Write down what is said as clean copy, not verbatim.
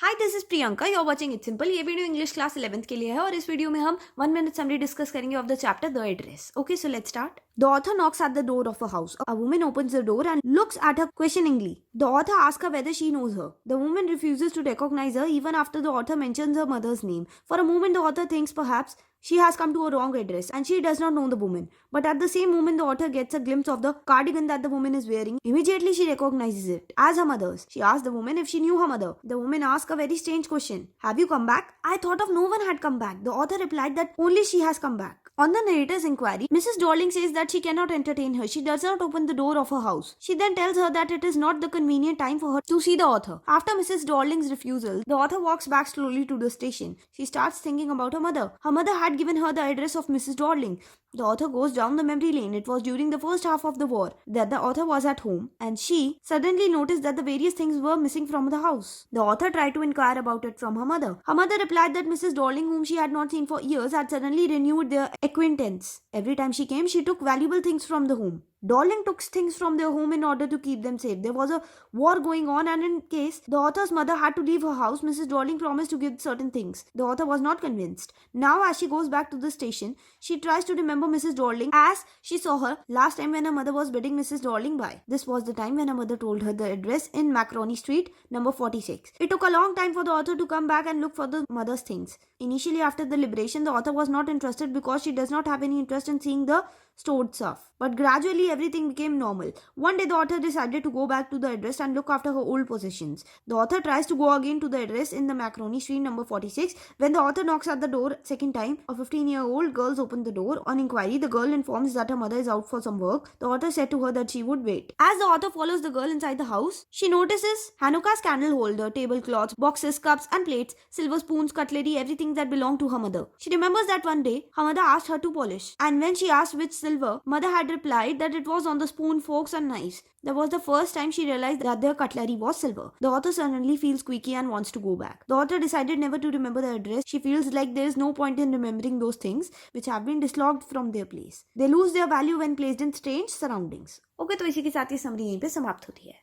Hi this is Priyanka you are watching it simple. ये video English class 11th के लिए है और इस वीडियो में हम 1 मिनट समरी डिस्कस करेंगे of the chapter the address. Okay so let's start. The author knocks at the door of a house. A woman opens the door and looks at her questioningly. The author asks her whether she knows her. The woman refuses to recognize her even after the author mentions her mother's name. For a moment the author thinks perhaps she has come to a wrong address and she does not know the woman. But at the same moment the author gets a glimpse of the cardigan that the woman is wearing. Immediately she recognizes it as her mother's. She asks the woman if she knew her mother. The woman asks a very strange question. Have you come back? I thought of no one had come back. The author replied that only she has come back. On the narrator's inquiry, Mrs. Dorling says that she cannot entertain her. She does not open the door of her house. She then tells her that it is not the convenient time for her to see the author. After Mrs. Dorling's refusal, the author walks back slowly to the station. She starts thinking about her mother. Her mother had given her the address of Mrs. Dorling. The author goes down the memory lane. It was during the first half of the war that the author was at home and she suddenly noticed that the various things were missing from the house. The author tried to inquire about it from her mother. Her mother replied that Mrs. Dorling, whom she had not seen for years, had suddenly renewed their acquaintance. Every time she came, she took valuable things from the home. Dorling took things from their home in order to keep them safe. There was a war going on, and in case the author's mother had to leave her house, Mrs. Dorling promised to give certain things. The author was not convinced. Now, as she goes back to the station, she tries to remember Mrs. Dorling as she saw her last time when her mother was bidding Mrs. Dorling by. This was the time when her mother told her the address in Macaroni Street, number 46. It took a long time for the author to come back and look for the mother's things. Initially, after the liberation, the author was not interested because she does not have any interest in seeing the stored stuff. But gradually everything became normal. One day the author decided to go back to the address and look after her old possessions. The author tries to go again to the address in the Macaroni Street number 46. When the author knocks at the door second time, a 15-year-old girl opens the door. On inquiry, the girl informs that her mother is out for some work. The author said to her that she would wait. As the author follows the girl inside the house, she notices Hanukkah's candle holder, tablecloths, boxes, cups and plates, silver spoons, cutlery, everything that belonged to her mother. She remembers that one day her mother asked her to polish, and when she asked which silver, mother had replied that it was on the spoon, forks and knives. That was the first time she realized that their cutlery was silver. The author suddenly feels squeaky and wants to go back. The author decided never to remember the address. She feels like there is no point in remembering those things which have been dislodged from their place. They lose their value when placed in strange surroundings. Okay, तो इसी के साथ ये summary यहीं पे समाप्त होती है.